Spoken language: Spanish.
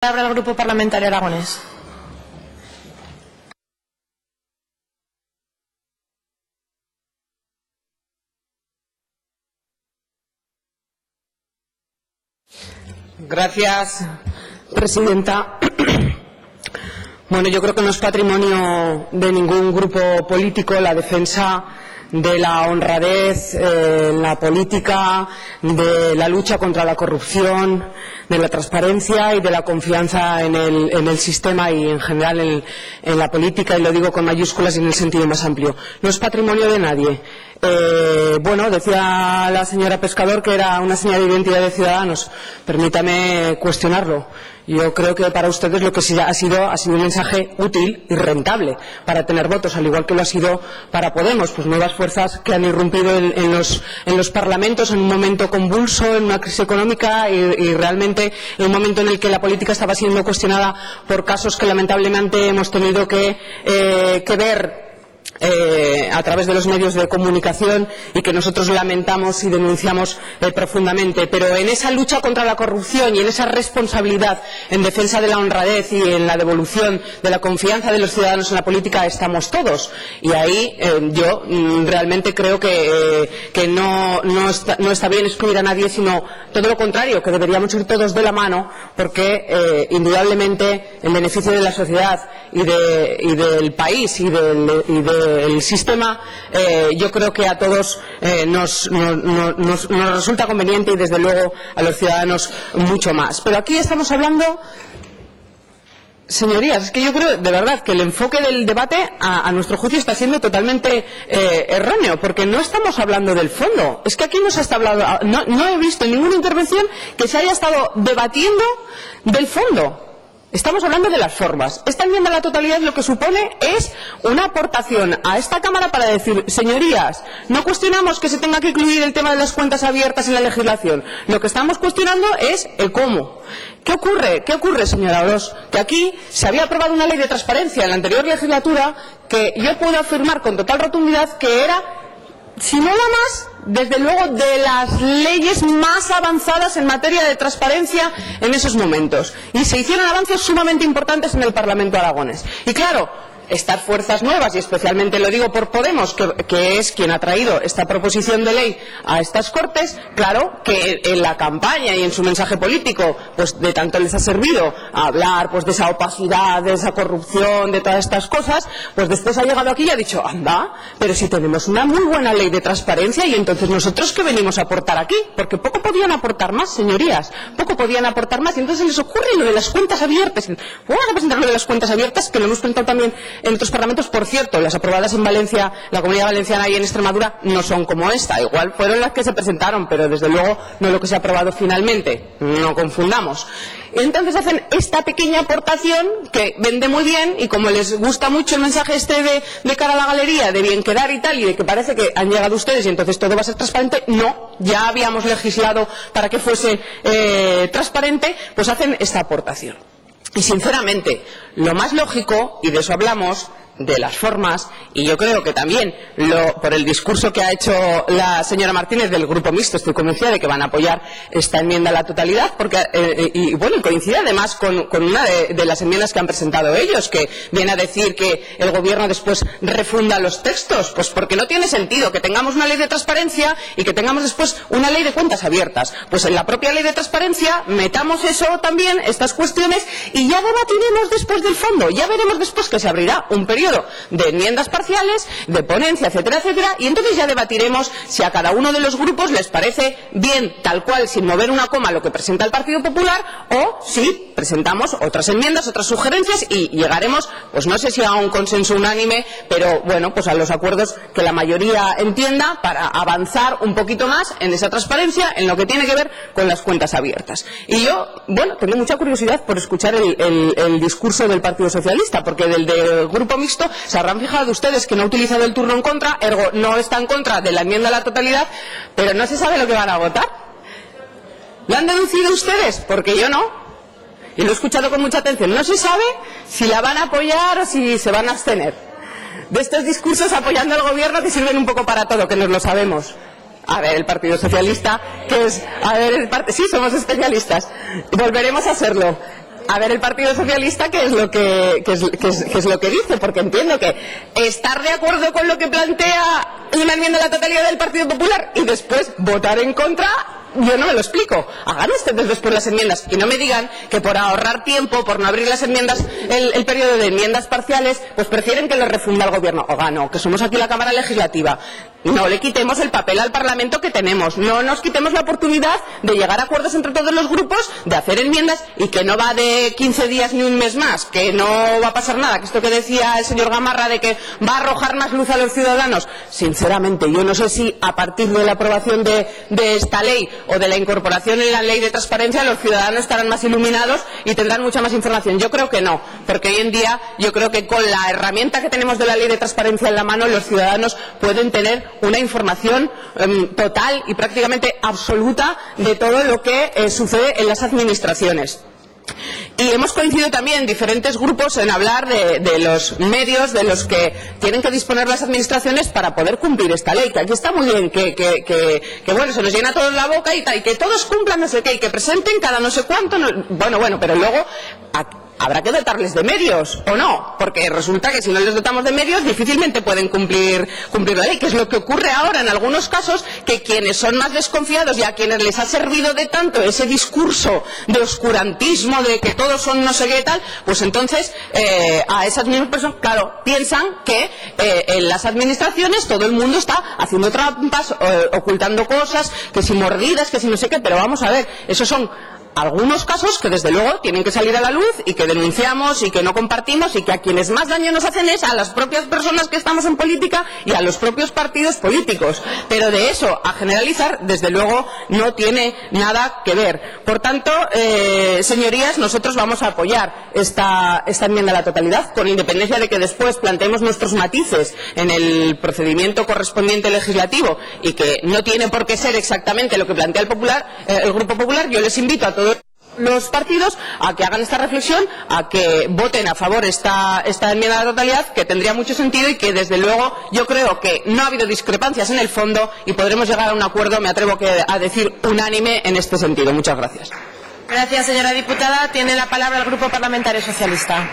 Palabra al Grupo Parlamentario Aragonés. Gracias, presidenta. Bueno, yo creo que no es patrimonio de ningún grupo político la defensa de la honradez en la política, de la lucha contra la corrupción, de la transparencia y de la confianza en el sistema y en general en la política, y lo digo con mayúsculas y en el sentido más amplio. No es patrimonio de nadie. Bueno, decía la señora Pescador que era una señal de identidad de Ciudadanos. Permítame cuestionarlo. Yo creo que para ustedes lo que sí ha sido un mensaje útil y rentable para tener votos, al igual que lo ha sido para Podemos, pues nuevas fuerzas que han irrumpido en los parlamentos en un momento convulso, en una crisis económica y realmente en un momento en el que la política estaba siendo cuestionada por casos que lamentablemente hemos tenido que ver a través de los medios de comunicación y que nosotros lamentamos y denunciamos profundamente. Pero en esa lucha contra la corrupción y en esa responsabilidad en defensa de la honradez y en la devolución de la confianza de los ciudadanos en la política estamos todos. Y ahí yo realmente creo que no está bien excluir a nadie, sino todo lo contrario, que deberíamos ir todos de la mano, porque indudablemente en beneficio de la sociedad y del país y del sistema, yo creo que a todos nos resulta conveniente y desde luego a los ciudadanos mucho más. Pero aquí estamos hablando, señorías, es que yo creo de verdad que el enfoque del debate a nuestro juicio está siendo totalmente erróneo, porque no estamos hablando del fondo. Es que aquí no se está hablando, no he visto en ninguna intervención que se haya estado debatiendo del fondo. Estamos hablando de las formas. Esta enmienda a la totalidad lo que supone es una aportación a esta Cámara para decir, señorías, no cuestionamos que se tenga que incluir el tema de las cuentas abiertas en la legislación. Lo que estamos cuestionando es el cómo. ¿Qué ocurre, señora Orós? Que aquí se había aprobado una ley de transparencia en la anterior legislatura que yo puedo afirmar con total rotundidad que era, si no la más, desde luego de las leyes más avanzadas en materia de transparencia en esos momentos. Y se hicieron avances sumamente importantes en el Parlamento aragonés. Y claro, estas fuerzas nuevas, y especialmente lo digo por Podemos, que es quien ha traído esta proposición de ley a estas Cortes, claro que en la campaña y en su mensaje político, pues de tanto les ha servido a hablar pues de esa opacidad, de esa corrupción, de todas estas cosas, pues después ha llegado aquí y ha dicho, anda, pero si tenemos una muy buena ley de transparencia, y entonces nosotros ¿qué venimos a aportar aquí? Porque poco podían aportar más, señorías, poco podían aportar más, y entonces les ocurre lo de las cuentas abiertas. Vamos a presentar lo de las cuentas abiertas, que lo hemos presentado también en otros parlamentos. Por cierto, las aprobadas en Valencia, la Comunidad Valenciana y en Extremadura no son como esta. Igual fueron las que se presentaron, pero desde luego no lo que se ha aprobado finalmente. No confundamos. Entonces hacen esta pequeña aportación que vende muy bien, y como les gusta mucho el mensaje de cara a la galería, de bien quedar y tal, y de que parece que han llegado ustedes y entonces todo va a ser transparente, no, ya habíamos legislado para que fuese transparente, pues hacen esta aportación. Y sinceramente, lo más lógico, y de eso hablamos, de las formas, y yo creo que también por el discurso que ha hecho la señora Martínez del Grupo Mixto, estoy convencida de que van a apoyar esta enmienda a la totalidad, porque y bueno, coincide además con una de las enmiendas que han presentado ellos, que viene a decir que el Gobierno después refunda los textos, pues porque no tiene sentido que tengamos una ley de transparencia y que tengamos después una ley de cuentas abiertas. Pues en la propia ley de transparencia metamos eso también, estas cuestiones, y ya debatiremos después del fondo, ya veremos después que se abrirá un periodo de enmiendas parciales, de ponencia, etcétera, etcétera, y entonces ya debatiremos si a cada uno de los grupos les parece bien, tal cual, sin mover una coma, lo que presenta el Partido Popular, o si presentamos otras enmiendas, otras sugerencias, y llegaremos, pues no sé si a un consenso unánime, pero bueno, pues a los acuerdos que la mayoría entienda para avanzar un poquito más en esa transparencia, en lo que tiene que ver con las cuentas abiertas. Y yo, bueno, tengo mucha curiosidad por escuchar el discurso del Partido Socialista, porque del Grupo Mixto se habrán fijado ustedes que no ha utilizado el turno en contra, ergo no está en contra de la enmienda a la totalidad, pero no se sabe lo que van a votar. ¿Lo han deducido ustedes? Porque yo no. Y lo he escuchado con mucha atención. No se sabe si la van a apoyar o si se van a abstener. De estos discursos apoyando al Gobierno que sirven un poco para todo, que nos lo sabemos. A ver, el Partido Socialista, que es... A ver, sí, somos especialistas. Volveremos a serlo. a ver el Partido Socialista qué es lo que dice, porque entiendo que estar de acuerdo con lo que plantea una enmienda a la totalidad del Partido Popular y después votar en contra, yo no me lo explico. Hagan ustedes después las enmiendas y no me digan que por ahorrar tiempo, por no abrir las enmiendas, el periodo de enmiendas parciales, pues prefieren que lo refunda el Gobierno. Oiga, no, que somos aquí la Cámara Legislativa. No le quitemos el papel al Parlamento que tenemos, no nos quitemos la oportunidad de llegar a acuerdos entre todos los grupos, de hacer enmiendas y que no va de 15 días ni un mes más, que no va a pasar nada, que esto que decía el señor Gamarra de que va a arrojar más luz a los ciudadanos. Sinceramente, yo no sé si a partir de la aprobación de esta ley o de la incorporación en la ley de transparencia los ciudadanos estarán más iluminados y tendrán mucha más información. Yo creo que no, porque hoy en día yo creo que con la herramienta que tenemos de la ley de transparencia en la mano los ciudadanos pueden tener una información total y prácticamente absoluta de todo lo que sucede en las administraciones. Y hemos coincidido también diferentes grupos en hablar de los medios de los que tienen que disponer las administraciones para poder cumplir esta ley, que aquí está muy bien, que bueno, se nos llena a todos la boca y tal, y que todos cumplan no sé qué, y que presenten cada no sé cuánto, bueno, pero luego habrá que dotarles de medios, ¿o no? Porque resulta que si no les dotamos de medios difícilmente pueden cumplir la ley, que es lo que ocurre ahora en algunos casos, que quienes son más desconfiados y a quienes les ha servido de tanto ese discurso de oscurantismo, de que todos son no sé qué tal, pues entonces a esas mismas personas, claro, piensan que en las administraciones todo el mundo está haciendo trampas, ocultando cosas, que si mordidas, que si no sé qué, pero vamos a ver, esos son algunos casos que desde luego tienen que salir a la luz y que denunciamos y que no compartimos y que a quienes más daño nos hacen es a las propias personas que estamos en política y a los propios partidos políticos, pero de eso a generalizar desde luego no tiene nada que ver. Por tanto, señorías, nosotros vamos a apoyar esta enmienda a la totalidad, con independencia de que después planteemos nuestros matices en el procedimiento correspondiente legislativo y que no tiene por qué ser exactamente lo que plantea el Grupo Popular. Yo les invito a todos los partidos a que hagan esta reflexión, a que voten a favor esta enmienda a la totalidad, que tendría mucho sentido y que desde luego yo creo que no ha habido discrepancias en el fondo y podremos llegar a un acuerdo, me atrevo a decir, unánime en este sentido. Muchas gracias. Gracias, señora diputada. Tiene la palabra el Grupo Parlamentario Socialista.